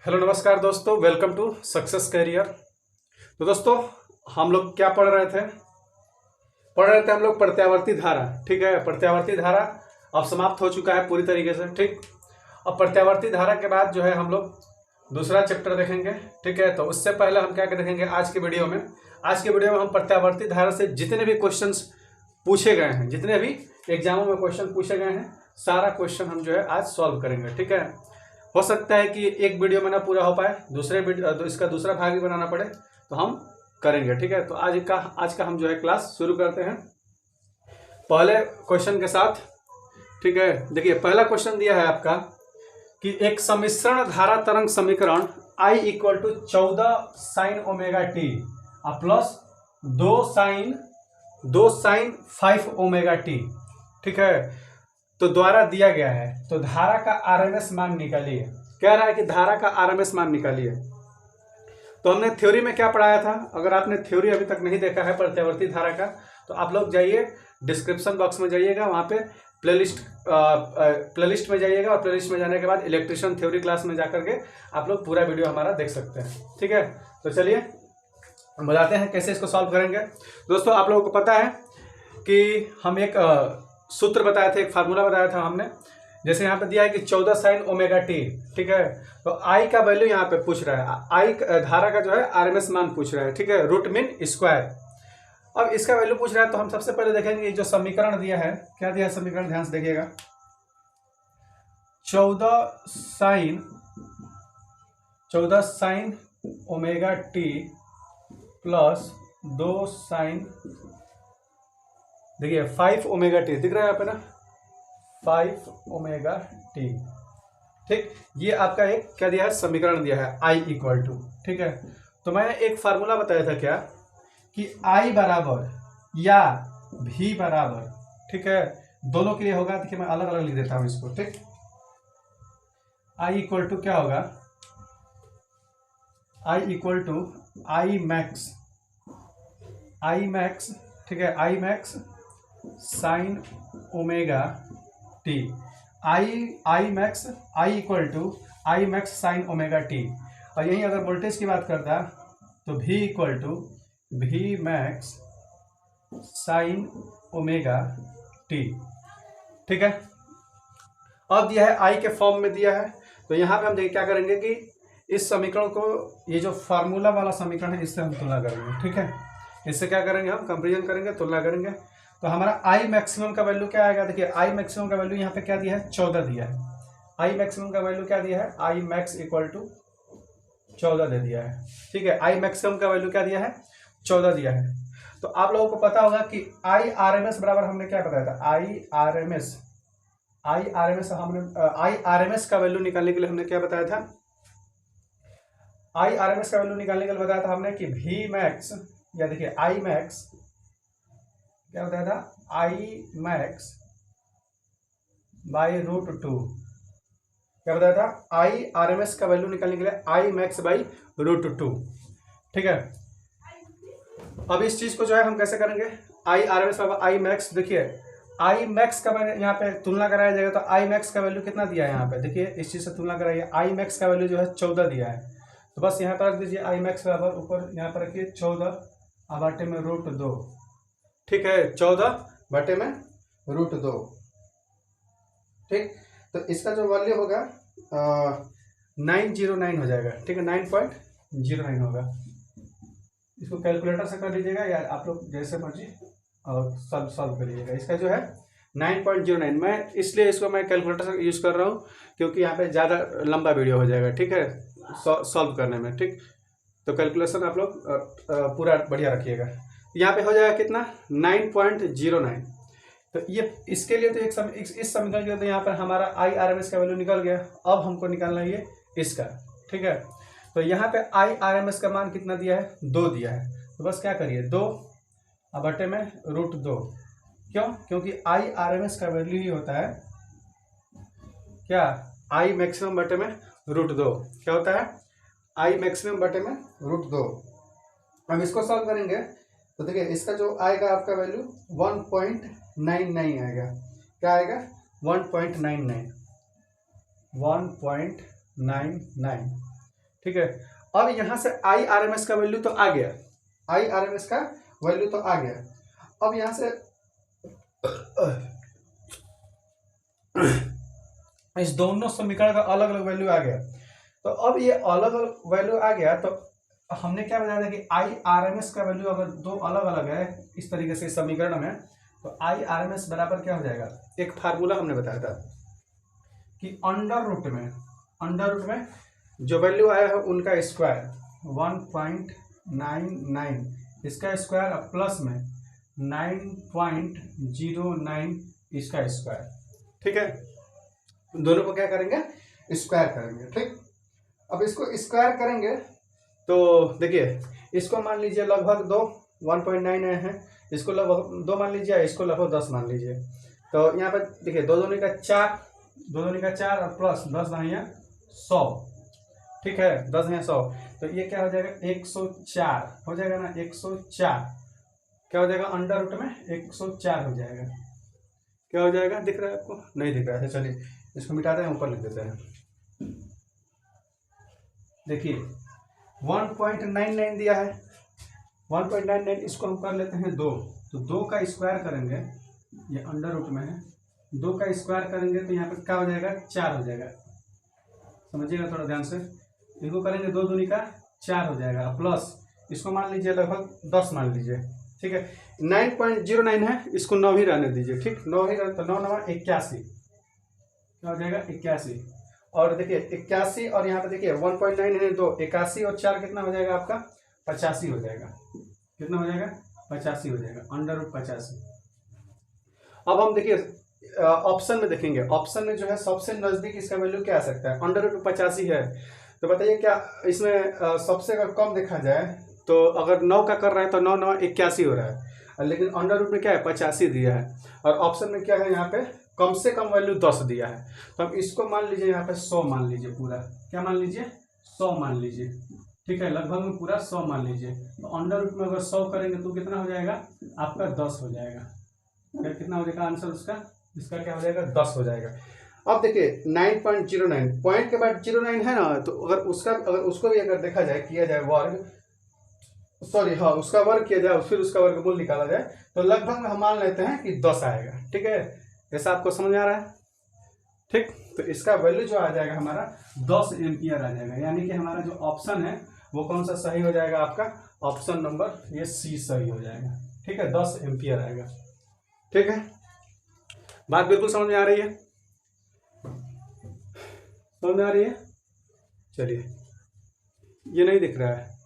Hello नमस्कार दोस्तों, welcome to success career. तो दोस्तों हम लोग क्या पढ़ रहे थे हम लोग प्रत्यावर्ती धारा। ठीक है, प्रत्यावर्ती धारा अब समाप्त हो चुका है पूरी तरीके से। ठीक, अब प्रत्यावर्ती धारा के बाद जो है हम लोग दूसरा चैप्टर देखेंगे। ठीक है, तो उससे पहले हम क्या देखेंगे आज के वीडियो में। आज के वीडियो में हम प्रत्यावर्ती धारा से जितने भी क्वेश्चंस पूछे गए हैं, जितने भी एग्जामों में क्वेश्चन पूछे गए हैं, सारा क्वेश्चन हम जो है आज सॉल्व करेंगे। ठीक है, हो सकता है कि एक वीडियो में ना पूरा हो पाए, दूसरे वीडियो इसका दूसरा भाग भी बनाना पड़े, तो हम करेंगे। ठीक है, तो आज का हम जो है क्लास शुरू करते हैं पहले क्वेश्चन के साथ। ठीक है, देखिए पहला क्वेश्चन दिया है आपका कि एक सम्मिश्रण धारा तरंग समीकरण I equal to 14 sine omega t plus 2 sine 5 omega t. ठीक है, तो द्वारा दिया गया है, तो धारा का आरएमएस मान निकालिए। कह रहा है कि धारा का आरएमएस मान निकालिए। तो हमने थ्योरी में क्या पढ़ाया था, अगर आपने थ्योरी अभी तक नहीं देखा है प्रत्यावर्ती धारा का, तो आप लोग जाइए डिस्क्रिप्शन बॉक्स में जाइएगा, वहाँ पे प्लेलिस्ट में जाइएगा, और प्लेलिस्ट में जाने के बाद इलेक्ट्रिशियन थ्योरी क्लास में जाकर के आप लोग पूरा वीडियो हमारा देख सकते हैं। ठीक है, तो चलिए हम बताते हैं कैसे इसको सॉल्व करेंगे। दोस्तों आप लोगों को पता है कि हम एक सूत्र बताया था, एक फार्मूला बताया था हमने। जैसे यहाँ पे दिया है कि 14 साइन ओमेगा टी। ठीक है, तो आई का वैल्यू यहाँ पे पूछ रहा है, आई धारा का जो है आरएमएस मान पूछ रहा है। ठीक है, रूट मीन स्क्वायर। अब इसका वैल्यू पूछ रहा है, तो हम सबसे पहले देखेंगे जो समीकरण दिया है, क्या दिया है समीकरण, ध्यान से देखिएगा। 14 sine omega t plus 2 sine, देखिए 5 ओमेगा टी दिख रहा है यहाँ पे ना, 5 ओमेगा टी। ठीक, ये आपका एक क्या दिया है, समीकरण दिया है I इक्वल टू। ठीक है, तो मैंने एक फार्मूला बताया था क्या, कि I बराबर या V बराबर, ठीक है, दोनों के लिए होगा। देखिए मैं अलग अलग लिख देता हूं इसको। ठीक, I इक्वल टू क्या होगा, I equal to I max, ठीक है, I max sine omega t. I equal to I max sine omega t. और यहीं अगर वोल्टेज की बात करता तो V equal to V max sine omega t. ठीक है, अब दिया है आई के फॉर्म में दिया है, तो यहाँ पे हम देखिए क्या करेंगे कि इस समीकरण को, ये जो फार्मूला वाला समीकरण है, इससे हम तुलना करेंगे। ठीक है, इससे क्या करेंगे, हम कंपेरिजन करेंगे, तुलना करेंगे। तो हमारा आई मैक्सिमम का वैल्यू क्या आएगा, देखिए आई मैक्सिमम का वैल्यू यहाँ पे क्या दिया है, 14 दिया है। आई मैक्सिमम का वैल्यू क्या दिया है, आई मैक्स इक्वल टू 14 दे दिया है। ठीक है, आई मैक्सिमम का वैल्यू क्या दिया है, 14 दिया है। तो आप लोगों को पता होगा कि आई आरएमएस बराबर हमने क्या बताया था, आई आरएमएस का वैल्यू निकालने के लिए हमने क्या बताया था, आई आरएमएस का वैल्यू निकालने के लिए बताया था हमने कि वी मैक्स, या देखिए आई मैक्स क्या बताया था, आई मैक्स बाई रूट 2। क्या बताया था, आई आरएमएस का वैल्यू निकालने के लिए आई मैक्स बाई रूट 2। ठीक है, अब इस चीज को जो है हम कैसे करेंगे, आई आरएमएस बाई आई मैक्स। देखिए आई मैक्स का यहाँ पे तुलना कराया जाएगा, तो आई मैक्स का वैल्यू कितना दिया है यहाँ पे, देखिए इस चीज से तुलना कराइए। आई मैक्स का वैल्यू जो है 14 दिया है, तो बस यहाँ पर रख दीजिए आई मैक्स बराबर, ऊपर यहाँ पर रखिए 14 बटे में रूट 2। ठीक है, 14 बटे में रूट 2। ठीक, तो इसका जो वैल्यू होगा 909 हो जाएगा। ठीक है, 9.09 होगा। इसको कैलकुलेटर से कर लीजिएगा, या आप लोग जैसे मर्जी और सॉल्व करिएगा। इसका जो है 9.09, मैं इसलिए इसको मैं कैलकुलेटर से यूज़ कर रहा हूँ, क्योंकि यहाँ पे ज़्यादा लंबा वीडियो हो जाएगा। ठीक है, सॉल्व करने में। ठीक, तो कैलकुलेशन आप लोग पूरा बढ़िया रखिएगा। यहाँ पे हो जाएगा कितना, 9.09। तो ये इसके लिए तो इस समीकरण के लिए तो यहाँ पर हमारा आई आरएमएस का वैल्यू निकल गया। अब हमको निकालना है ये इसका। ठीक है, तो यहाँ पे आई आरएमएस का मान कितना दिया है, 2 दिया है। तो बस क्या करिए, 2 बटे में रूट 2। क्यों, क्योंकि आई आरएमएस का वैल्यू ही होता है क्या, आई मैक्सिमम बटे में रूट 2। क्या होता है, आई मैक्सिमम बटे में रूट 2। हम इसको सॉल्व करेंगे, तो देखिए इसका जो आएगा आपका वैल्यू 1.99 आएगा। क्या आएगा, 1.99। ठीक है। अब यहाँ से आई आर एम एस का वैल्यू तो आ गया, आई आर एम एस का वैल्यू तो आ गया। अब यहाँ से इस दोनों समीकरण का अलग अलग वैल्यू आ गया। तो अब ये अलग अलग वैल्यू आ गया तो हमने क्या बताया था कि आई आर एम एस का वैल्यू अगर दो अलग अलग है इस तरीके से समीकरण में, तो आई आर एम एस बराबर क्या हो जाएगा, एक फार्मूला हमने बताया था कि अंडर रूट में जो वैल्यू आया है उनका स्क्वायर 1.99 इसका स्क्वायर प्लस में 9.09 इसका स्क्वायर। ठीक है, दोनों को क्या करेंगे, स्क्वायर करेंगे। ठीक, अब इसको स्क्वायर करेंगे तो देखिए इसको मान लीजिए लगभग 1.99 है, इसको लगभग 2 मान लीजिए, इसको लगभग 10 मान लीजिए। तो यहाँ पर देखिए 2 दूनी का 4 और प्लस 10 दहिया 100। ठीक है, 10 दहिया 100, तो ये क्या हो जाएगा 104 हो जाएगा ना, 104 क्या हो जाएगा, अंडर रूट में 104 हो जाएगा। क्या हो जाएगा, दिख रहा है आपको, नहीं दिख रहा है, चलिए इसको मिटाते हैं, ऊपर लिख देते हैं। देखिए 1.99 दिया है, 1.99 इसको हम कर लेते हैं 2, तो 2 का स्क्वायर करेंगे, ये अंडर रूट में है, 2 का स्क्वायर करेंगे तो यहाँ पर क्या हो जाएगा, 4 हो जाएगा। समझिएगा थोड़ा ध्यान से, इसको करेंगे 2 दूनी का 4 हो जाएगा, प्लस इसको मान लीजिए लगभग 10 मान लीजिए। ठीक है, 9.09 है, इसको 9 ही रहने दीजिए। ठीक, 9 ही रहने, तो 9 9 81 क्या हो जाएगा, 81। और देखिए 81 और यहाँ पे देखिए 1.9 है, 2 81 और 4 कितना हो जाएगा आपका, 85 हो जाएगा। कितना हो जाएगा, 85 हो जाएगा, अंडर रूट 85। अब हम देखिए ऑप्शन में देखेंगे, ऑप्शन में जो है सबसे नजदीक इसका वैल्यू क्या आ सकता है, अंडर रूट 85 है। तो बताइए क्या इसमें सबसे अगर कम देखा जाए तो अगर 9 का कर रहा है तो 9 9 81 हो रहा है, लेकिन अंडर रूट में क्या है 85 दिया है, और ऑप्शन में क्या है यहाँ पे कम से कम वैल्यू 10 दिया है। तो हम इसको मान लीजिए यहाँ पे 100 मान लीजिए, पूरा क्या मान लीजिए, 100 मान लीजिए। ठीक है, लगभग में पूरा 100 मान लीजिए। तो अंडर रूट में अगर 100 करेंगे तो कितना हो जाएगा आपका, 10 हो जाएगा। फिर कितना हो जाएगा आंसर उसका, इसका क्या हो जाएगा, 10 हो जाएगा। अब देखिए 9.09 पॉइंट के बाद 09 है ना, तो अगर उसको भी अगर देखा जाए, किया जाए वर्ग, सॉरी हाँ उसका वर्ग किया जाए फिर उसका वर्गमूल निकाला जाए, तो लगभग हम मान लेते हैं कि 10 आएगा। ठीक है, ऐसा आपको समझ आ रहा है। ठीक, तो इसका वैल्यू जो आ जाएगा हमारा 10 एम्पियर आ जाएगा, यानी कि हमारा जो ऑप्शन है वो कौन सा सही हो जाएगा, आपका ऑप्शन नंबर ये सी सही हो जाएगा। ठीक है, 10 एम्पियर आएगा। ठीक है, बात बिल्कुल समझ में आ रही है, समझ में आ रही है। चलिए ये नहीं दिख रहा है,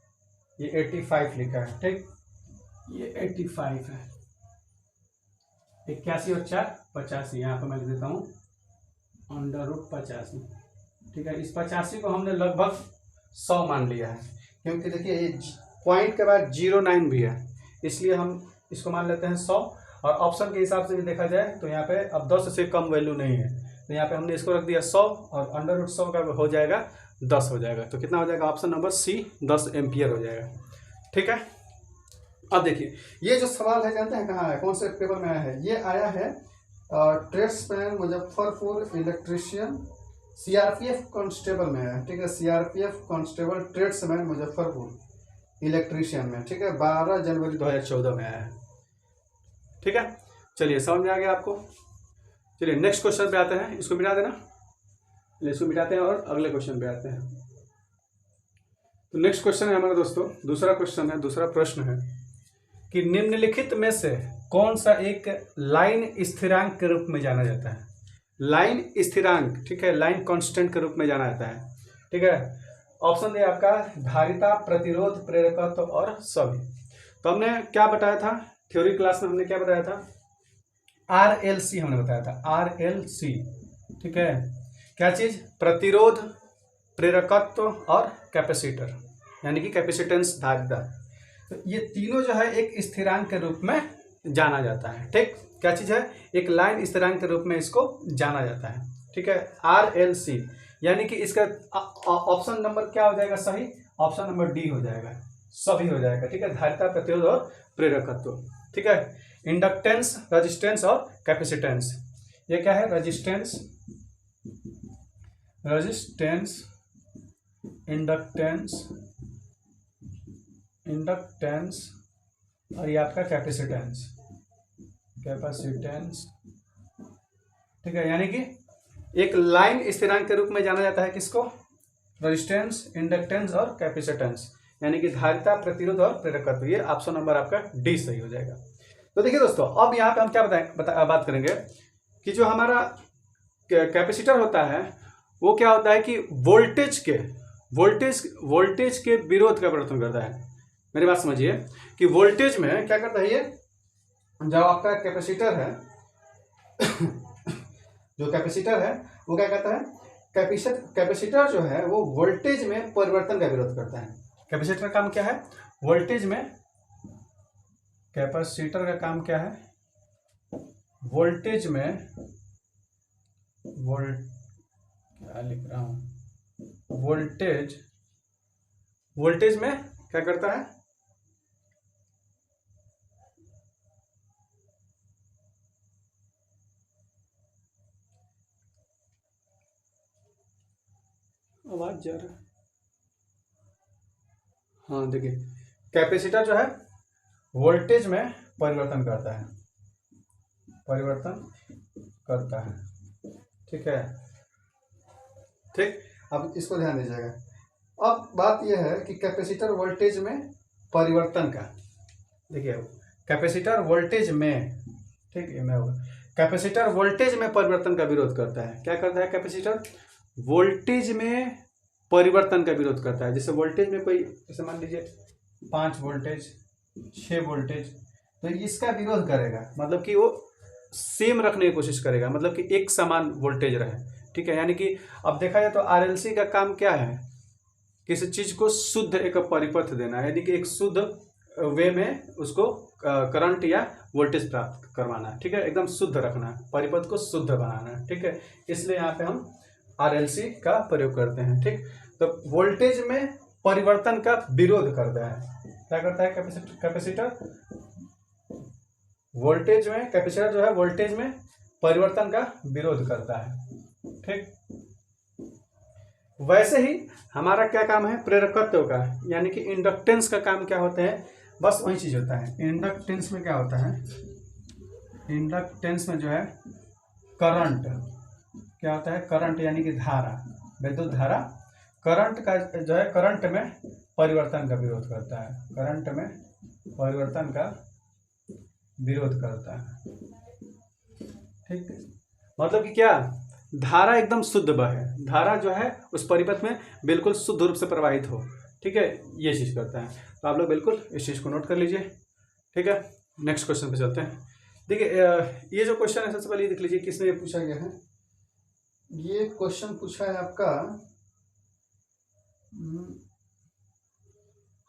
ये 85 लिखा है। ठीक, ये 85 है, 81 और 4 85, यहाँ पर मैं लिख देता हूँ अंडर रूट 85। ठीक है, इस 85 को हमने लगभग 100 मान लिया है, क्योंकि देखिए ये पॉइंट के बाद 09 भी है, इसलिए हम इसको मान लेते हैं 100। और ऑप्शन के हिसाब से भी देखा जाए तो यहाँ पे अब 10 से कम वैल्यू नहीं है, तो यहाँ पे हमने इसको रख दिया 100 और अंडर रूट 100 का हो जाएगा 10 हो जाएगा। तो कितना हो जाएगा, ऑप्शन नंबर सी 10 एम्पियर हो जाएगा। ठीक है, अब देखिए ये जो सवाल है जानते हैं कहाँ है, कौन से पेपर में आया है, ये आया है tradesman Muzaffarpur electrician CRPF constable में है। ठीक है, CRPF constable tradesman Muzaffarpur electrician में। ठीक है, 12 जनवरी 2014 में आया है। ठीक है, चलिए समझ में आ गया आपको। चलिए नेक्स्ट क्वेश्चन पे आते हैं, इसको मिटा देना, इसको मिटाते हैं और अगले क्वेश्चन पे आते हैं। तो नेक्स्ट क्वेश्चन है हमारा दोस्तों, दूसरा क्वेश्चन है, दूसरा प्रश्न है कि निम्नलिखित में से कौन सा एक लाइन स्थिरांक के रूप में जाना जाता है, लाइन स्थिरांक। ठीक है, लाइन कांस्टेंट के रूप में जाना जाता है। ठीक है, ऑप्शन है आपका धारिता, प्रतिरोध, प्रेरकत्व और सभी। तो हमने क्या बताया था थ्योरी क्लास में, हमने क्या बताया था, RLC हमने बताया था, RLC। ठीक है, क्या चीज, प्रतिरोध, प्रेरकत्व और कैपेसिटर, यानी कि कैपेसिटेंस, धारिता। तो ये तीनों जो है एक स्थिरांक के रूप में जाना जाता है। ठीक, क्या चीज है, एक लाइन स्थिरांक के रूप में इसको जाना जाता है। ठीक है, RLC, यानी कि इसका ऑप्शन नंबर क्या हो जाएगा सही, ऑप्शन नंबर डी हो जाएगा, सभी हो जाएगा। ठीक है, धारिता, प्रतिरोध और प्रेरकत्व। ठीक है, इंडक्टेंस, रेजिस्टेंस और कैपेसिटेंस। ये क्या है, रेजिस्टेंस इंडक्टेंस, और ये आपका कैपेसिटेंस, ठीक है। यानी कि एक लाइन स्थिरांक के रूप में जाना जाता है किसको? रेजिस्टेंस, इंडक्टेंस और कैपेसिटेंस, यानी कि धारिता, प्रतिरोध और प्रेरकत्व। ये ऑप्शन नंबर आपका डी सही हो जाएगा। तो देखिए दोस्तों, अब यहाँ पे हम क्या बात करेंगे कि जो हमारा कैपेसिटर होता है वो क्या होता है कि वोल्टेज के विरोध का प्रदर्शन करता है। मेरी बात समझिए कि वोल्टेज में क्या करता है ये, जब आपका कैपेसिटर है जो कैपेसिटर है वो क्या करता है, कैपेसिटर जो है वो वोल्टेज में परिवर्तन का विरोध करता है। कैपेसिटर का काम क्या है? वोल्टेज में, कैपेसिटर का काम क्या है? वोल्टेज में, क्या लिख रहा हूं, वोल्टेज में क्या करता है? आवाज जा रहा है। हाँ देखिए, कैपेसिटर जो है वोल्टेज में परिवर्तन करता है, ठीक है। ठीक, अब इसको ध्यान दीजिएगा। अब बात यह है कि कैपेसिटर वोल्टेज में परिवर्तन का, देखिए कैपेसिटर वोल्टेज में, ठीक है, मैं होगा, कैपेसिटर वोल्टेज में परिवर्तन का विरोध करता है। क्या करता है? कैपेसिटर वोल्टेज में परिवर्तन का विरोध करता है। जैसे वोल्टेज में कोई, जैसे मान लीजिए 5 वोल्टेज, 6 वोल्टेज, तो इसका विरोध करेगा, मतलब कि वो सेम रखने की कोशिश करेगा, मतलब कि एक समान वोल्टेज रहे, ठीक है। यानी कि अब देखा जाए तो आरएलसी का काम क्या है? किसी चीज को शुद्ध एक परिपथ देना है, यानी कि एक शुद्ध वे में उसको करंट या वोल्टेज प्राप्त करवाना, ठीक है, एकदम शुद्ध रखना, परिपथ को शुद्ध बनाना, ठीक है। इसलिए यहाँ पे हम आरएलसी का प्रयोग करते हैं, ठीक। तो वोल्टेज में परिवर्तन का विरोध करता है। क्या करता है कैपेसिटर? वोल्टेज में, कैपेसिटर जो है वोल्टेज में परिवर्तन का विरोध करता है, ठीक। वैसे ही हमारा क्या काम है? प्रेरकत्व का, यानी कि इंडक्टेंस का काम क्या होता है? बस वही चीज होता है। इंडक्टेंस में क्या होता है? इंडक्टेंस में जो है करंट, क्या होता है? करंट यानी कि धारा, विद्युत धारा, करंट का जो है, करंट में परिवर्तन का विरोध करता है, करंट में परिवर्तन का विरोध करता है, ठीक। मतलब कि क्या? धारा एकदम शुद्ध बहे, धारा जो है उस परिपथ में बिल्कुल शुद्ध रूप से प्रवाहित हो, ठीक है, ये चीज करता है। तो आप लोग बिल्कुल इस चीज को नोट कर लीजिए, ठीक है। नेक्स्ट क्वेश्चन पे चलते हैं। देखिए ये जो क्वेश्चन है, सबसे पहले देख लीजिए किसने ये पूछा गया है। ये क्वेश्चन पूछा है आपका,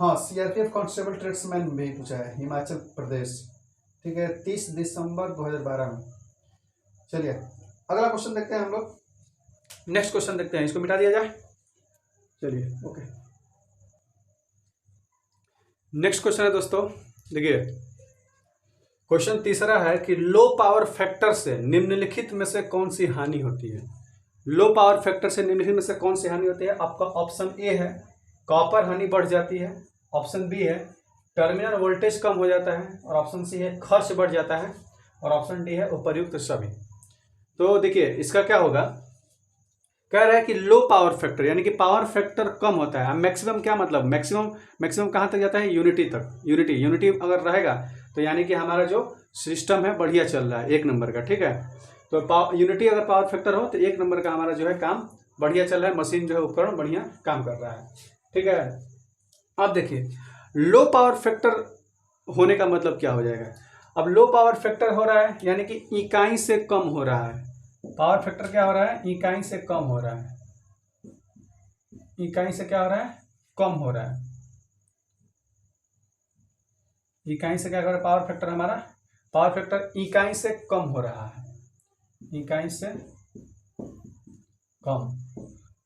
हाँ, सीआरपीएफ कांस्टेबल ट्रेड्समैन में पूछा है, हिमाचल प्रदेश, ठीक है, 30 दिसंबर 2012 में। चलिए अगला क्वेश्चन देखते हैं हम लोग, नेक्स्ट क्वेश्चन देखते हैं, इसको मिटा दिया जाए। चलिए ओके, नेक्स्ट क्वेश्चन है दोस्तों, देखिए क्वेश्चन तीसरा है कि लो पावर फैक्टर से निम्नलिखित में से कौन सी हानि होती है? लो पावर फैक्टर से निम्नलिखित में से कौन सी हानि होती है? आपका ऑप्शन ए है कॉपर हानि बढ़ जाती है, ऑप्शन बी है टर्मिनल वोल्टेज कम हो जाता है, और ऑप्शन सी है खर्च बढ़ जाता है, और ऑप्शन डी है उपर्युक्त सभी। तो देखिए इसका क्या होगा, कह रहा है कि लो पावर फैक्टर, यानी कि पावर फैक्टर कम होता है। मैक्सिमम क्या मतलब? मैक्सिमम कहाँ तक जाता है? यूनिटी तक। यूनिटी अगर रहेगा तो यानी कि हमारा जो सिस्टम है बढ़िया चल रहा है, 1 नंबर का, ठीक है। तो यूनिटी अगर पावर फैक्टर हो तो 1 नंबर का हमारा जो है काम बढ़िया चल रहा है, मशीन जो है उपकरण बढ़िया काम कर रहा है, ठीक है। अब देखिए लो पावर फैक्टर होने का मतलब क्या हो जाएगा? अब लो पावर फैक्टर हो रहा है यानी कि इकाई से कम हो रहा है। पावर फैक्टर क्या हो रहा है? इकाई से कम हो रहा है, इकाई से क्या हो रहा है? कम हो रहा है। इकाई से क्या कर रहा है? पावर फैक्टर हमारा, पावर फैक्टर इकाई से कम हो रहा है, इकाई से कम।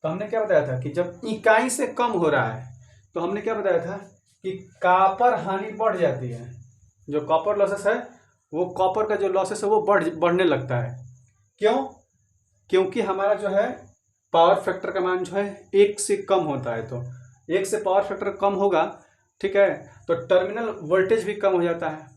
तो हमने क्या बताया था कि जब इकाई से कम हो रहा है तो हमने क्या बताया था कि कॉपर हानि बढ़ जाती है। जो कॉपर लॉसेस है, वो कॉपर का जो लॉसेस है वो बढ़ने लगता है। क्यों? क्योंकि हमारा जो है पावर फैक्टर का मान जो है 1 से कम होता है, तो 1 से पावर फैक्टर कम होगा, ठीक है, तो टर्मिनल वोल्टेज भी कम हो जाता है,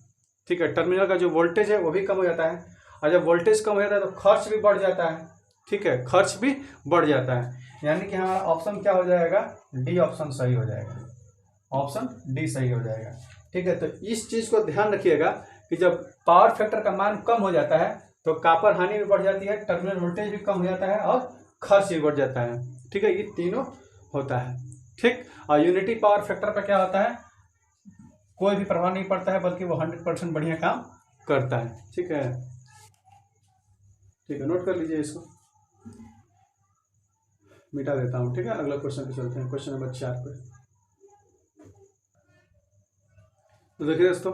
ठीक है, टर्मिनल का जो वोल्टेज है वो भी कम हो जाता है, और जब वोल्टेज कम हो जाता है तो खर्च भी बढ़ जाता है, ठीक है, खर्च भी बढ़ जाता है। यानी कि हमारा ऑप्शन क्या हो जाएगा, डी ऑप्शन सही हो जाएगा, ऑप्शन डी सही हो जाएगा, ठीक है। तो इस चीज को ध्यान रखिएगा कि जब पावर फैक्टर का मान कम हो जाता है तो कॉपर हानि भी बढ़ जाती है, टर्मिनल वोल्टेज भी कम हो जाता है और खर्च भी बढ़ जाता है, ठीक है, ये तीनों होता है, ठीक। और यूनिटी पावर फैक्टर पर क्या होता है, कोई भी प्रभाव नहीं पड़ता है, बल्कि वो 100% बढ़िया काम करता है, ठीक है, ठीक है, नोट कर लीजिए, इसको मिटा देता हूँ, ठीक है। अगला क्वेश्चन पे चलते हैं, क्वेश्चन नंबर 4 पे। तो देखिए दोस्तों,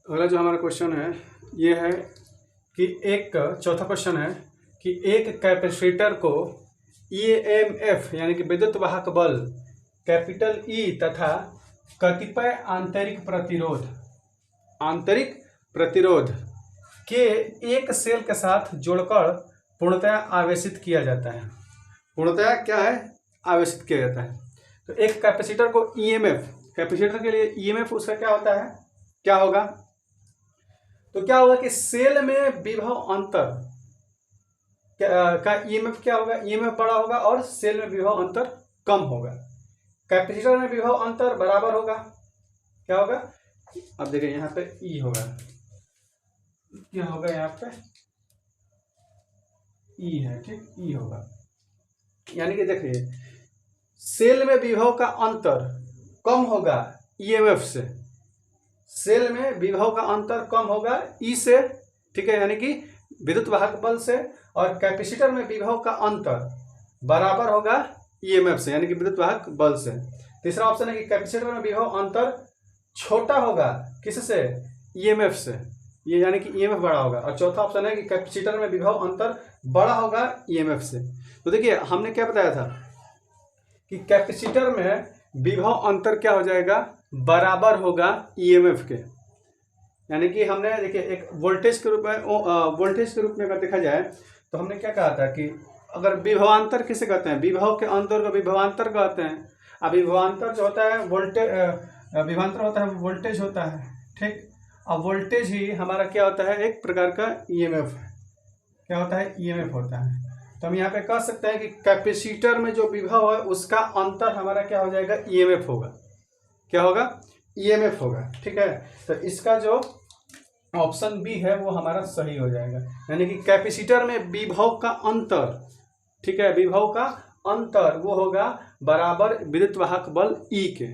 अगला जो हमारा क्वेश्चन है ये है कि एक चौथा क्वेश्चन है कि एक कैपेसिटर को ईएमएफ यानी कि विद्युत वाहक बल कैपिटल ई तथा कतिपय आंतरिक प्रतिरोध के एक सेल के साथ जोड़कर पूर्णतया आवेशित किया जाता है। पूर्णतया क्या है, आवेशित किया जाता है। तो एक कैपेसिटर को ईएमएफ, कैपेसिटर के लिए ईएमएफ उसका क्या होता है, क्या होगा, तो क्या होगा कि सेल में विभव अंतर का ईएमएफ क्या होगा, ईएमएफ बड़ा होगा और सेल में विभव अंतर कम होगा। कैपेसिटर में विभव अंतर बराबर होगा, क्या होगा, अब देखिए यहाँ पे ई होगा, क्या होगा, यहाँ पे ई है, ठीक, ई होगा, यानी कि देखिए सेल में विभव का अंतर कम होगा ईएमएफ से, सेल में विभव का अंतर कम होगा ई से, ठीक है, यानी कि विद्युत वाहक बल से, और कैपेसिटर में विभव का अंतर बराबर होगा ईएमएफ से, यानी कि विद्युत वाहक बल से। तीसरा ऑप्शन है कि कैपेसिटर में विभव अंतर छोटा होगा किससे, ईएमएफ से, ये यानी कि ईएमएफ बड़ा होगा। और चौथा ऑप्शन है कि कैपेसिटर में विभव अंतर बड़ा होगा ईएमएफ से। तो देखिए हमने क्या बताया था कि कैपेसिटर में विभव अंतर क्या हो जाएगा, बराबर होगा ईएमएफ के, यानी कि हमने देखिए एक वोल्टेज के रूप में अगर देखा जाए तो हमने क्या कहा था कि अगर विभवांतर किसे कहते हैं, विभव के अंतर को विभवांतर कहते हैं। अब विभवांतर जो होता है विभवांतर होता है वोल्टेज होता है, ठीक, अब वोल्टेज ही हमारा क्या होता है, एक प्रकार का ईएमएफ है, क्या होता है, ईएमएफ होता है। तो हम यहाँ पे कह सकते हैं कि कैपेसिटर में जो विभव है उसका अंतर हमारा क्या हो जाएगा, ईएमएफ होगा, क्या होगा, ईएमएफ होगा, ठीक है। तो इसका जो ऑप्शन बी है वो हमारा सही हो जाएगा, यानी कि कैपेसिटर में विभव का अंतर, ठीक है, विभव का अंतर वो होगा बराबर विद्युत वाहक बल ई के,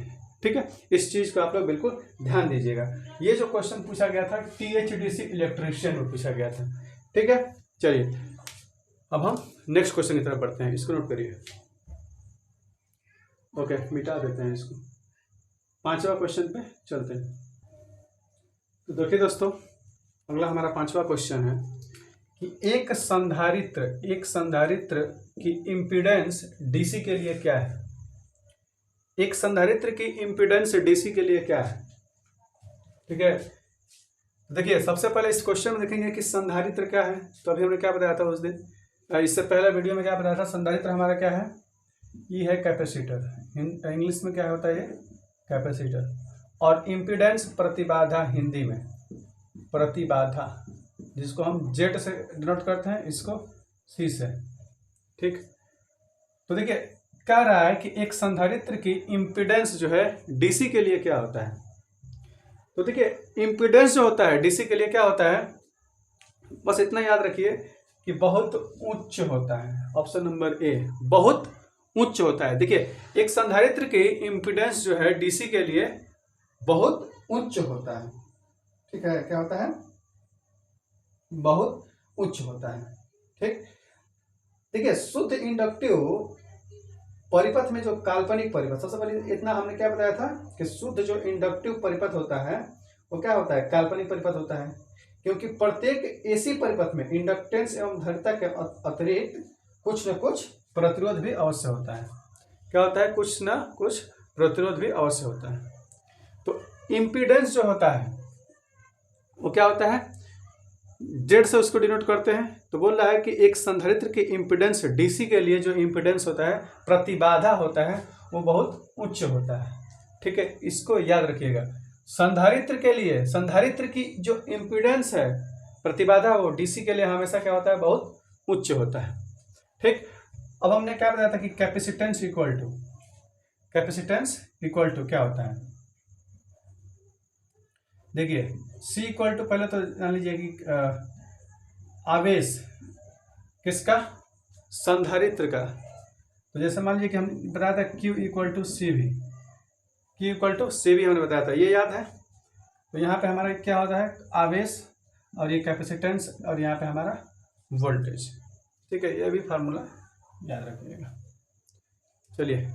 ठीक है। इस चीज को आप लोग बिल्कुल ध्यान दीजिएगा। ये जो क्वेश्चन पूछा गया था टीएचडीसी इलेक्ट्रीशियन में पूछा गया था, ठीक है। चलिए अब हम नेक्स्ट क्वेश्चन की तरफ बढ़ते हैं, इसको नोट करिए, ओके, मिटा देते हैं इसको, 5वां क्वेश्चन पे चलते हैं। तो देखिए दोस्तों, अगला हमारा 5वां क्वेश्चन है कि एक संधारित्र की इम्पीडेंस डीसी के लिए क्या है, एक संधारित्र की इम्पीडेंस डीसी के लिए क्या है, ठीक है। देखिए सबसे पहले इस क्वेश्चन में देखेंगे कि संधारित्र क्या है। तो अभी हमने क्या बताया था उस दिन, इससे पहले वीडियो में क्या बताया था, संधारित्र हमारा क्या है, ये है कैपेसिटर, इंग्लिश में क्या होता है ये, कैपेसिटर, और इम्पीडेंस प्रतिबाधा, हिंदी में प्रतिबाधा, जिसको हम जेड से डिनोट करते हैं, इसको सी से, ठीक। तो देखिए कह रहा है कि एक संधारित्र की इम्पीडेंस जो है डीसी के लिए क्या होता है। तो देखिए इम्पीडेंस जो होता है डीसी के लिए क्या होता है, बस इतना याद रखिए कि बहुत उच्च होता है, ऑप्शन नंबर ए, बहुत उच्च होता है। देखिए एक संधारित्र की इम्पीडेंस जो है डीसी के लिए बहुत उच्च होता है, ठीक है, क्या होता है, बहुत उच्च होता है, ठीक। देखिए शुद्ध इंडक्टिव परिपथ में जो काल्पनिक परिपथ, सबसे पहले इतना हमने क्या बताया था कि शुद्ध जो इंडक्टिव परिपथ होता है वो क्या होता है, काल्पनिक परिपथ होता है, क्योंकि प्रत्येक एसी परिपथ में इंडक्टेंस एवं धारिता के अतिरिक्त कुछ न कुछ प्रतिरोध भी अवश्य होता है। क्या होता है, कुछ न कुछ प्रतिरोध भी अवश्य होता है। तो इम्पीडेंस जो होता है वो क्या होता है, जेड से उसको डिनोट करते हैं। तो बोल रहा है कि एक संधारित्र की इम्पीडेंस डीसी के लिए जो इम्पीडेंस होता है, प्रतिबाधा होता है, वो बहुत उच्च होता है। ठीक है, इसको याद रखिएगा। संधारित्र के लिए, संधारित्र की जो इम्पीडेंस है, प्रतिबाधा, वो डीसी के लिए हमेशा क्या होता है, बहुत उच्च होता है। ठीक, अब हमने क्या बताया था कि कैपेसिटेंस इक्वल टू क्या होता है। देखिए C इक्वल टू, पहले तो जान लीजिए कि आवेश किसका, संधारित्र का। तो जैसे मान लीजिए कि हम बताया था Q इक्वल टू सी भी हमने बताया था, ये याद है। तो यहाँ पे हमारा क्या होता है, आवेश, और ये कैपेसिटेंस, और यहाँ पे हमारा वोल्टेज। ठीक है, ये भी फार्मूला याद रखिएगा। चलिए,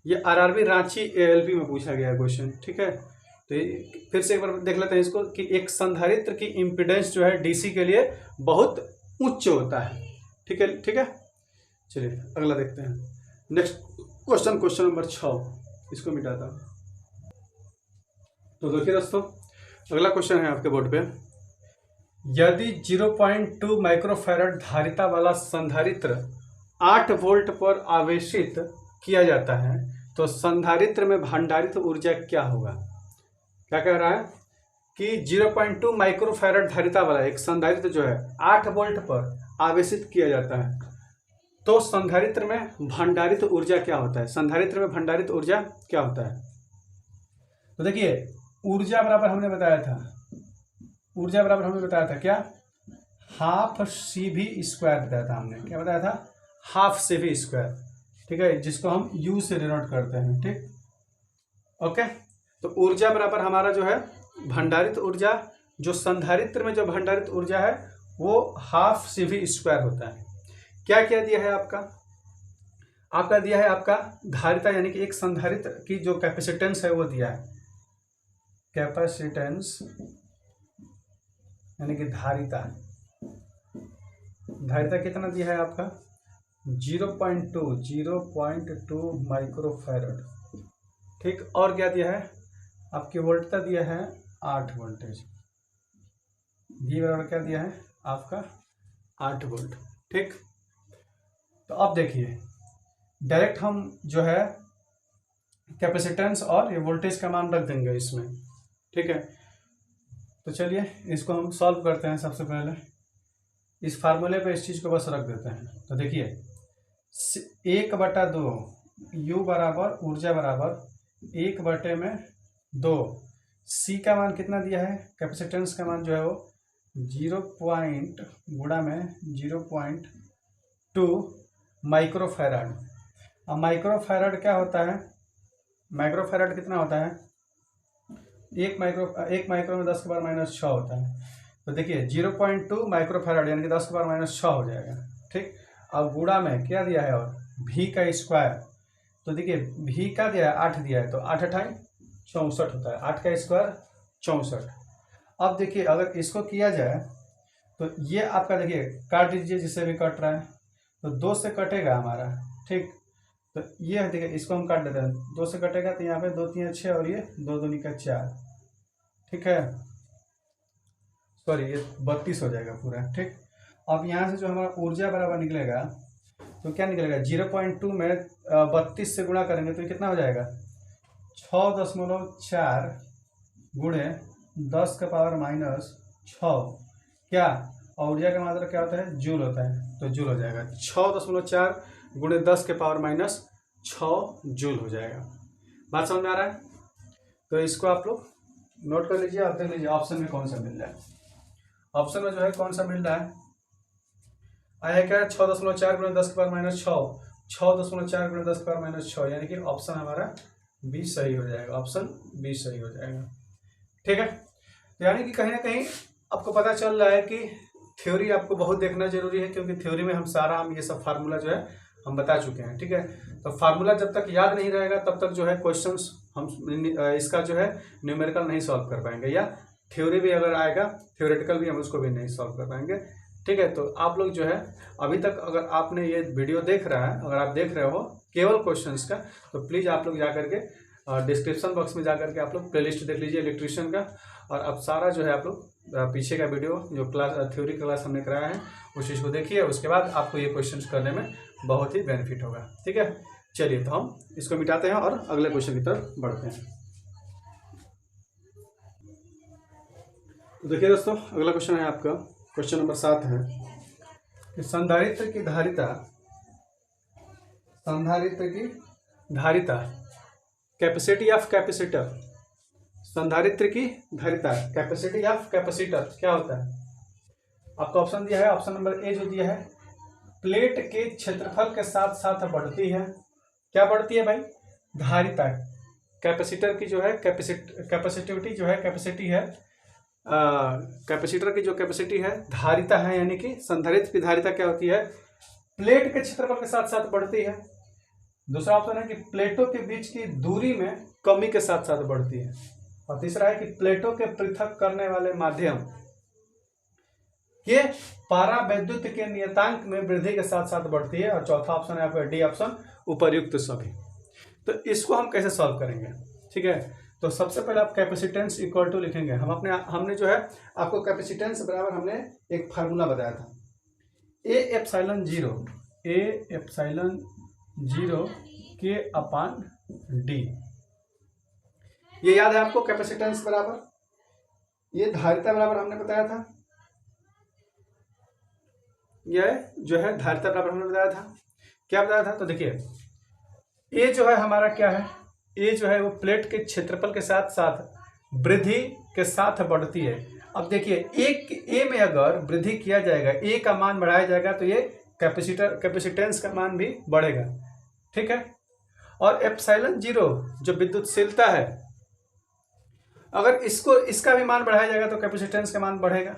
ये आरआरबी रांची एएलपी में पूछा गया क्वेश्चन। ठीक है, तो फिर से एक बार देख लेते हैं इसको कि एक संधारित्र की इम्पीडेंस जो है डीसी के लिए बहुत उच्च होता है। ठीक है। चलिए अगला देखते हैं। नेक्स्ट क्वेश्चन नंबर 6, इसको मिटाता हूँ। तो देखिए दोस्तों, अगला क्वेश्चन है आपके बोर्ड पे, यदि 0.2 माइक्रोफैराड धारिता वाला संधारित्र 8 वोल्ट पर आवेशित किया जाता है तो संधारित्र में भंडारित ऊर्जा क्या होगा। क्या कह रहा है कि 0.2 माइक्रोफैराड धारिता वाला एक संधारित्र जो है 8 वोल्ट पर आवेशित किया जाता है तो संधारित्र में भंडारित ऊर्जा क्या होता है। संधारित्र में भंडारित ऊर्जा क्या होता है। तो देखिए, ऊर्जा बराबर हमने बताया था क्या, हाफ CV स्क्वायर बताया था हमने। क्या बताया था, हाफ CV स्क्वायर। ठीक है, जिसको हम U से डिनोट करते हैं। ठीक, ओके। तो ऊर्जा बराबर हमारा जो है भंडारित ऊर्जा, जो संधारित्र में जो भंडारित ऊर्जा है वो हाफ CV स्क्वायर होता है। क्या क्या दिया है आपका दिया है आपका धारिता, यानी कि एक संधारित्र की जो कैपेसिटेंस है वो दिया है। कैपेसिटेंस यानी कि धारिता कितना दिया है आपका, 0.2 माइक्रोफैराड। ठीक, और क्या दिया है, आपकी वोल्टता दिया है 8 वोल्टेज। V बराबर क्या दिया है आपका 8 वोल्ट। ठीक, तो अब देखिए डायरेक्ट हम जो है कैपेसिटेंस और ये वोल्टेज का मान रख देंगे इसमें। ठीक है, तो चलिए इसको हम सॉल्व करते हैं। सबसे पहले इस फार्मूले पे इस चीज़ को बस रख देते हैं। तो देखिए 1/2 U बराबर ऊर्जा बराबर 1/2 C का मान कितना दिया है, कैपेसिटेंस का मान जो है वो 0.2 माइक्रोफैराड। अब माइक्रोफैराड क्या होता है, माइक्रोफैराड कितना होता है, एक माइक्रो में 10⁻⁻6 होता है। तो देखिए 0.2 माइक्रोफैराड यानी कि 10⁻⁻6 हो जाएगा। ठीक, अब गुणा में क्या दिया है, और V का स्क्वायर। तो देखिए V का दिया है 8 दिया है, तो 8 × 64 होता है, 8 का स्क्वायर 64। अब देखिए अगर इसको किया जाए तो ये आपका देखिए काट दीजिए, जिससे भी कट रहा है तो 2 से कटेगा हमारा। ठीक, तो ये देखिए इसको हम काट देते हैं, 2 से कटेगा तो यहाँ पे 2 3 6 और ये 2 दूनी का 4। ठीक है, सॉरी ये 32 हो जाएगा पूरा। ठीक, अब यहाँ से जो हमारा ऊर्जा बराबर निकलेगा तो क्या निकलेगा, 0.2 में 32 से गुणा करेंगे तो ये कितना हो जाएगा, 6.4 गुणे 10⁻⁻6 क्या, और ऊर्जा का मात्रा क्या होता है, जूल होता है। तो जूल हो जाएगा 6.4 गुणे 10⁻⁻6 जूल हो जाएगा। बात समझ में आ रहा है। तो इसको आप लोग नोट कर लीजिए। आप देख लीजिए ऑप्शन में कौन सा मिल रहा है। ऑप्शन में जो है कौन सा मिल रहा है, आया क्या, 6.4 गुणे 10⁻⁻6, 6.4 गुणे 10⁻⁻6, यानी कि ऑप्शन हमारा बी सही हो जाएगा। ऑप्शन बी सही हो जाएगा। ठीक है, तो यानी कि कहीं ना कहीं आपको पता चल रहा है कि थ्योरी आपको बहुत देखना जरूरी है, क्योंकि थ्योरी में हम ये सब फार्मूला जो है हम बता चुके हैं। ठीक है, तो फार्मूला जब तक याद नहीं रहेगा तब तक जो है क्वेश्चंस हम इसका जो है न्यूमेरिकल नहीं सॉल्व कर पाएंगे, या थ्योरी भी अगर आएगा थ्योरेटिकल भी हम उसको भी नहीं सॉल्व कर पाएंगे। ठीक है, तो आप लोग जो है अभी तक अगर आपने ये वीडियो देख रहा है, अगर आप देख रहे हो केवल क्वेश्चंस का, तो प्लीज़ आप लोग जा करके और डिस्क्रिप्शन बॉक्स में जाकर के आप लोग प्लेलिस्ट देख लीजिए इलेक्ट्रिशियन का। और अब सारा जो है आप लोग पीछे का वीडियो जो क्लास थ्योरी क्लास हमने कराया है उस चीज़ को देखिए, उसके बाद आपको ये क्वेश्चन करने में बहुत ही बेनिफिट होगा। ठीक है, चलिए तो हम इसको मिटाते हैं और अगले क्वेश्चन की तरफ बढ़ते हैं। तो देखिए दोस्तों, अगला क्वेश्चन है आपका क्वेश्चन नंबर 7 है कि संधारित्र की धारिता कैपेसिटी ऑफ कैपेसिटर, संधारित्र की धारिता कैपेसिटी ऑफ कैपेसिटर क्या होता है? आपका ऑप्शन दिया है, ऑप्शन नंबर ए जो दिया है, प्लेट के क्षेत्रफल के साथ साथ बढ़ती है। क्या बढ़ती है भाई? धारिता। कैपेसिटर की जो है कैपेसिटिविटी जो है कैपेसिटी है, कैपेसिटर की जो कैपेसिटी है धारिता है, यानी कि संधारित्र की धारिता क्या होती है? प्लेट के क्षेत्रफल के साथ साथ बढ़ती है। दूसरा ऑप्शन है कि प्लेटों के बीच की दूरी में कमी के साथ साथ बढ़ती है। और तीसरा है कि प्लेटों के पृथक करने वाले माध्यम के पारावैद्युत के नियतांक में वृद्धि के साथ साथ बढ़ती है। और चौथा ऑप्शन है आपका डी ऑप्शन, उपर्युक्त सभी। तो इसको हम कैसे सॉल्व करेंगे? ठीक है, तो सबसे पहले आप कैपेसिटेंस इक्वल टू लिखेंगे। हमने जो है आपको कैपेसिटेंस बराबर हमने एक फार्मूला बताया था, ए एप्सिलॉन जीरो के अपान डी। ये याद है आपको? कैपेसिटेंस बराबर ये धारिता बराबर हमने बताया था, यह जो है धारिता बराबर हमने बताया था। क्या बताया था? तो देखिए, ए जो है हमारा क्या है? ए जो है वो प्लेट के क्षेत्रफल के साथ साथ वृद्धि के साथ बढ़ती है। अब देखिए, ए में अगर वृद्धि किया जाएगा, ए का मान बढ़ाया जाएगा तो ये कैपेसिटेंस का मान भी बढ़ेगा। ठीक है, और एप्सिलॉन जीरो जो विद्युतशीलता है, अगर इसका भी मान बढ़ाया जाएगा तो कैपेसिटेंस का मान बढ़ेगा।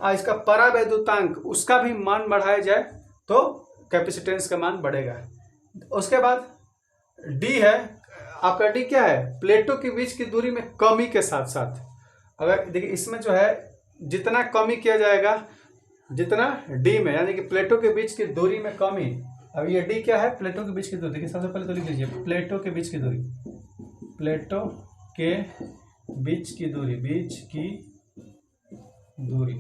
और इसका परावैद्युतांक उसका भी मान बढ़ाया जाए तो कैपेसिटेंस का मान बढ़ेगा। उसके बाद डी है आपका, डी क्या है? प्लेटों के बीच की दूरी में कमी के साथ साथ। अगर देखिए इसमें जो है जितना कमी किया जाएगा, जितना डी में, यानी कि प्लेटों के बीच की दूरी में कमी। अब ये डी क्या है? प्लेटों के बीच की दूरी। देखिए सबसे पहले तो लिख लीजिए प्लेटों के बीच की दूरी, प्लेटों के बीच की दूरी।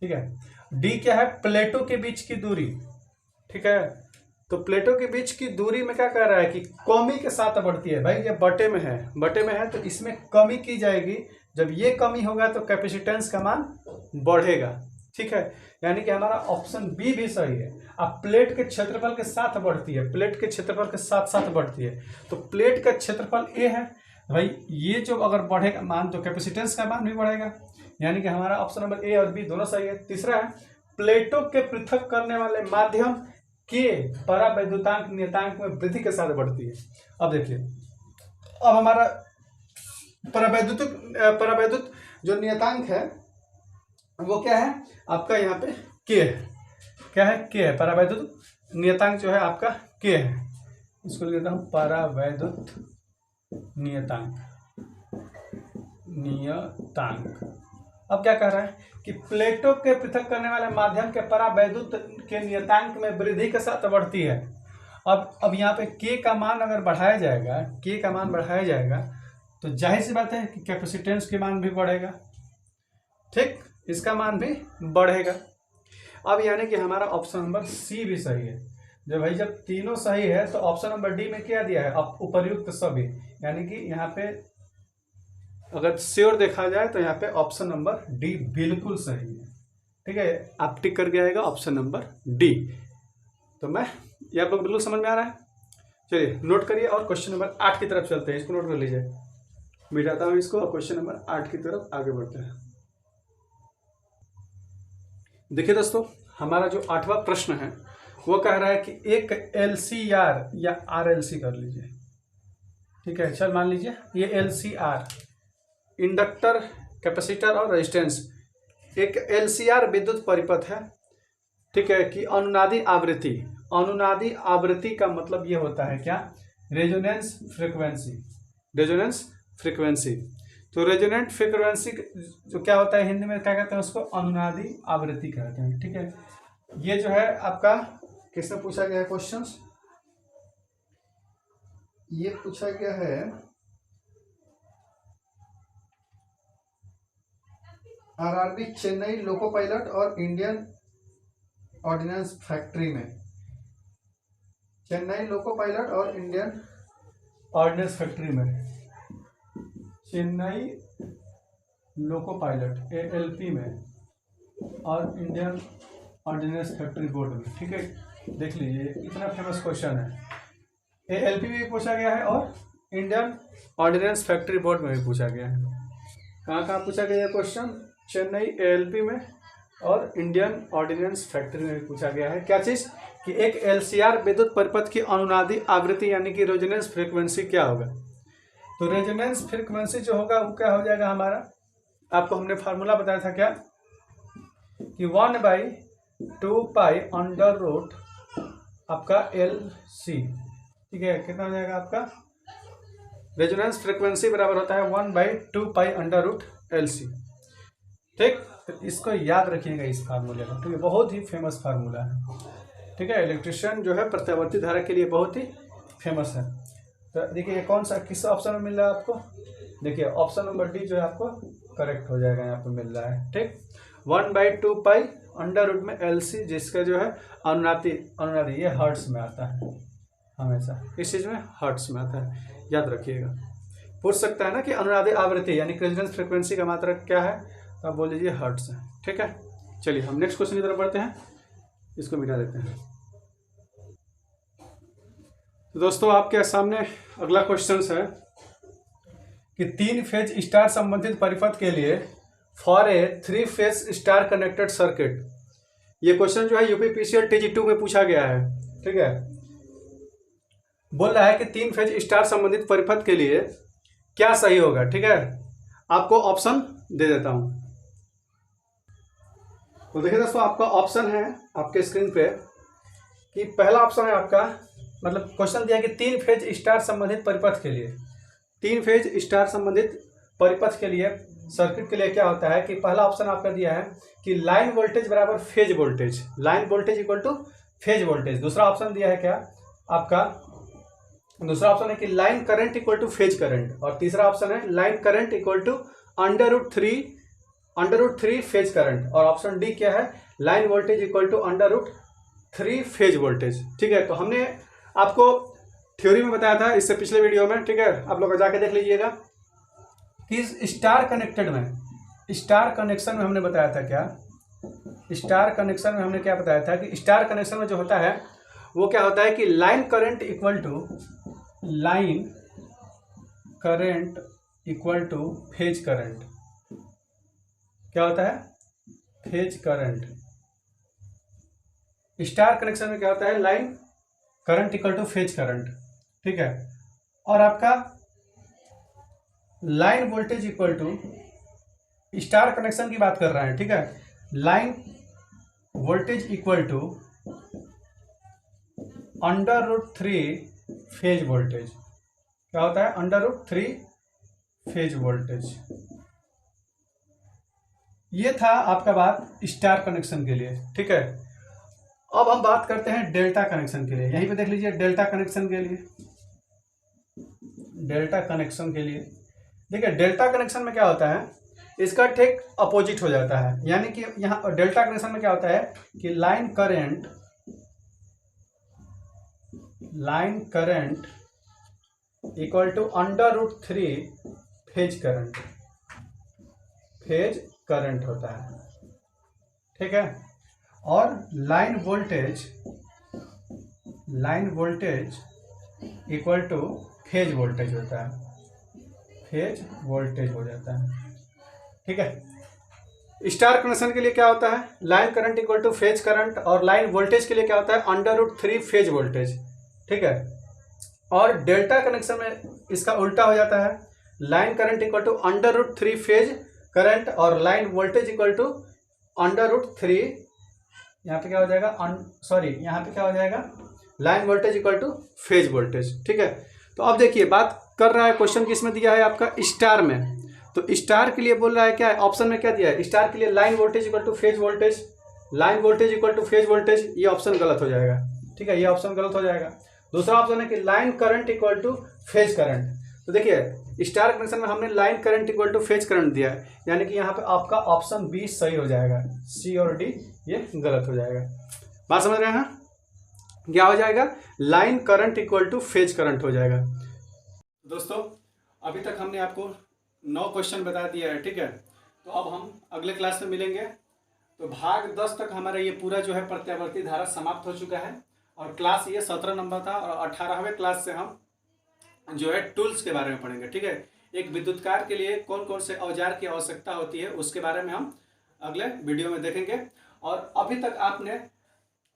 ठीक है, डी क्या है? प्लेटों के बीच की दूरी। ठीक है, तो प्लेटों के बीच की दूरी में क्या कह रहा है कि कमी के साथ बढ़ती है। भाई ये बटे में है तो इसमें कमी की जाएगी। जब ये कमी होगा तो कैपेसिटेंस का मान बढ़ेगा। ठीक है, यानी कि हमारा ऑप्शन बी भी सही है। अब प्लेट के क्षेत्रफल के साथ बढ़ती है, प्लेट के क्षेत्रफल के साथ साथ बढ़ती है, तो प्लेट का क्षेत्रफल ए है भाई, ये जो अगर बढ़ेगा मान तो कैपेसिटेंस का मान भी बढ़ेगा। यानी कि हमारा ऑप्शन नंबर ए और बी दोनों सही है। तीसरा है प्लेटों के पृथक करने वाले माध्यम के परावैद्युतांक नियतांक में वृद्धि के साथ बढ़ती है। अब देखिए, अब हमारा परावैद्युत जो नियतांक है वो क्या है आपका? यहाँ पे के है। क्या है? के है। परावैद्युत नियतांक जो है आपका के है। इसको लिख देता हूँ परावैद्युत नियतांक। अब क्या कह रहा है कि प्लेटों के पृथक करने वाले माध्यम के परावैद्युत के नियतांक में वृद्धि के साथ बढ़ती है। अब यहाँ पे के का मान अगर बढ़ाया जाएगा, तो जाहिर सी बात है कि कैपेसिटेंस के मान भी बढ़ेगा। ठीक, इसका मान भी बढ़ेगा। अब यानी कि हमारा ऑप्शन नंबर सी भी सही है। जब तीनों सही है तो ऑप्शन नंबर डी में क्या दिया है? अब उपर्युक्त सभी, यानी कि यहाँ पे अगर श्योर देखा जाए तो यहाँ पे ऑप्शन नंबर डी बिल्कुल सही है। ठीक है, आप टिक करके आएगा ऑप्शन नंबर डी। तो ये आप लोग बिल्कुल समझ में आ रहा है? चलिए नोट करिए और क्वेश्चन नंबर 8 की तरफ चलते हैं। इसको नोट कर लीजिए, मिटाता हूँ इसको और क्वेश्चन नंबर 8 की तरफ आगे बढ़ते हैं। देखिए दोस्तों, हमारा जो 8वां प्रश्न है वो कह रहा है कि एक LCR या RLC कर लीजिए। ठीक है, चल मान लीजिए ये LCR, इंडक्टर, कैपेसिटर और रेजिस्टेंस, एक LCR विद्युत परिपथ है। ठीक है, कि अनुनादी आवृत्ति का मतलब ये होता है क्या? Resonance frequency. तो रेजोनेंट फ्रीक्वेंसी जो क्या होता है हिंदी में क्या कहते हैं? उसको अनुनादी आवृत्ति कहते हैं। ठीक है, ये जो है आपका किसने पूछा गया है क्वेश्चंस? ये पूछा गया है आरआरबी चेन्नई लोको पायलट और इंडियन ऑर्डिनेंस फैक्ट्री में, चेन्नई लोको पायलट और इंडियन ऑर्डिनेंस फैक्ट्री में, चेन्नई लोको पायलट ALP में और इंडियन ऑर्डिनेंस फैक्ट्री बोर्ड में। ठीक है, देख लीजिए इतना फेमस क्वेश्चन है। ALP में भी पूछा गया है और इंडियन ऑर्डिनेंस फैक्ट्री बोर्ड में भी पूछा गया है। कहाँ कहाँ पूछा गया है क्वेश्चन? चेन्नई ALP में और इंडियन ऑर्डिनेंस फैक्ट्री में भी पूछा गया है। क्या चीज़? कि एक LCR विद्युत परिपथ की अनुनादी आवृत्ति यानी कि रेजोनेंस फ्रीक्वेंसी क्या होगा। तो रेजोनेंस फ्रीक्वेंसी जो होगा वो क्या हो जाएगा हमारा, आपको हमने फार्मूला बताया था क्या कि 1/2 पाई अंडर रूट आपका LC। ठीक है, कितना हो जाएगा आपका रेजोनेंस फ्रीक्वेंसी बराबर होता है 1/2 पाई अंडर रूट LC। ठीक, तो इसको याद रखिएगा इस फार्मूले का, ठीक है, बहुत ही फेमस फार्मूला है। ठीक है, इलेक्ट्रिशियन जो है प्रत्यावर्ती धारा के लिए बहुत ही फेमस है। तो देखिए कौन सा किस ऑप्शन में मिल रहा है आपको, देखिए ऑप्शन नंबर डी जो है आपको करेक्ट हो जाएगा, यहाँ पे मिल रहा है। ठीक, 1/2 पाई अंडर रूट में LC, जिसका जो है अनुनादी ये हर्ट्स में आता है, हमेशा इस चीज़ में हर्ट्स में आता है, याद रखिएगा। पूछ सकता है ना कि अनुनादी आवृत्ति यानी रेजोनेंस फ्रीक्वेंसी का मात्रा क्या है, तो आप बोल दीजिए हर्ट्स है। ठीक है, चलिए हम नेक्स्ट क्वेश्चन की तरफ बढ़ते हैं, इसको मिटा देते हैं। तो दोस्तों आपके सामने अगला क्वेश्चन है कि 3 फेज स्टार संबंधित परिपथ के लिए for a 3 phase star connected circuit. ये क्वेश्चन जो है UPPCL TG2 में पूछा गया है। ठीक है, बोल रहा है कि 3 फेज स्टार संबंधित परिपथ के लिए क्या सही होगा। ठीक है, आपको ऑप्शन दे देता हूं। तो देखिए दोस्तों, आपका ऑप्शन है आपके स्क्रीन पे कि पहला ऑप्शन है आपका, मतलब क्वेश्चन दिया कि 3 फेज स्टार संबंधित परिपथ के लिए, 3 फेज स्टार संबंधित परिपथ के लिए सर्किट के लिए क्या होता है कि पहला ऑप्शन आपका दिया है कि लाइन वोल्टेज बराबर phase voltage, line voltage equal to phase voltage. दूसरा ऑप्शन दिया है क्या आपका, दूसरा ऑप्शन है कि line current equal to phase current, और तीसरा ऑप्शन है line current equal to √3 phase current, और ऑप्शन डी क्या है, line voltage equal to √3 phase voltage. ठीक है, तो हमने आपको थ्योरी में बताया था इससे पिछले वीडियो में। ठीक है, आप लोग जाके देख लीजिएगा कि स्टार कनेक्टेड में, स्टार कनेक्शन में हमने बताया था क्या, स्टार कनेक्शन में हमने क्या बताया था कि स्टार कनेक्शन में जो होता है वो क्या होता है कि line current equal to phase current. क्या होता है, फेज करंट। स्टार कनेक्शन में क्या होता है, line current equal to phase current. ठीक है, और आपका line voltage equal to, star connection की बात कर रहे हैं। ठीक है, line voltage equal to √3 phase voltage. क्या होता है, √3 फेज वोल्टेज। ये था आपका बात स्टार कनेक्शन के लिए। ठीक है, अब हम बात करते हैं डेल्टा कनेक्शन के लिए। यहीं पे देख लीजिए डेल्टा कनेक्शन के लिए, डेल्टा कनेक्शन के लिए देखिए डेल्टा कनेक्शन में क्या होता है, इसका ठीक अपोजिट हो जाता है। यानी कि यहाँ डेल्टा कनेक्शन में क्या होता है कि line current equal to √3 phase current होता है। ठीक है, और line voltage equal to phase voltage होता है, फेज वोल्टेज हो जाता है। ठीक है, स्टार कनेक्शन के लिए क्या होता है, line current equal to phase current, और लाइन वोल्टेज के लिए क्या होता है, √3 फेज वोल्टेज। ठीक है, और डेल्टा कनेक्शन में इसका उल्टा हो जाता है, line current equal to √3 phase current, और लाइन वोल्टेज इक्वल टू √3, यहाँ पे क्या हो जाएगा, यहाँ पे क्या हो जाएगा, line voltage equal to phase voltage. ठीक है, तो अब देखिए बात कर रहा है क्वेश्चन किसमें दिया है आपका, स्टार में। तो स्टार के लिए बोल रहा है क्या है, ऑप्शन में क्या दिया है, स्टार के लिए line voltage equal to phase voltage, line voltage equal to phase voltage. ये ऑप्शन गलत हो जाएगा। ठीक है, ये ऑप्शन गलत हो जाएगा। दूसरा ऑप्शन है कि line current equal to phase current. तो तो देखिए स्टार कनेक्शन में हमने line current equal to phase current दिया है, यानी कि यहाँ पे आपका ऑप्शन बी सही हो जाएगा, सी और डी ये गलत हो जाएगा। बात समझ रहे हैं? क्या हो जाएगा? Line current equal to phase current हो जाएगा। दोस्तों अभी तक हमने आपको 9 क्वेश्चन बता दिया है, ठीक है। तो अब हम अगले क्लास में मिलेंगे। तो भाग 10 तक हमारा ये पूरा जो है प्रत्यावर्ती धारा समाप्त हो चुका है, और क्लास ये 17 नंबर था, और 18वें क्लास से हम जो है टूल्स के बारे में पढ़ेंगे, ठीक है। एक विद्युतकार के लिए कौन कौन से औजार की आवश्यकता होती है उसके बारे में हम अगले वीडियो में देखेंगे। और अभी तक आपने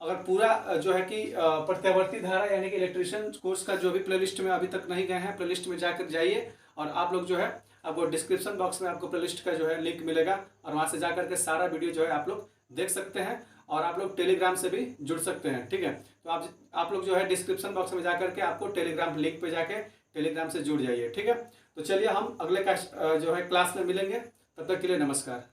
अगर पूरा जो है कि प्रत्यावर्ती धारा यानी कि इलेक्ट्रीशियन कोर्स का जो भी प्लेलिस्ट में अभी तक नहीं गए हैं, प्लेलिस्ट में जाकर जाइए, और आप लोग जो है आपको डिस्क्रिप्शन बॉक्स में आपको प्लेलिस्ट का जो है लिंक मिलेगा, और वहाँ से जाकर के सारा वीडियो जो है आप लोग देख सकते हैं, और आप लोग टेलीग्राम से भी जुड़ सकते हैं, ठीक है। तो आप लोग जो है डिस्क्रिप्शन बॉक्स में जाकर के आपको टेलीग्राम लिंक पे जाके टेलीग्राम से जुड़ जाइए, ठीक है। तो चलिए हम अगले का जो है क्लास में मिलेंगे, तब तक के लिए नमस्कार।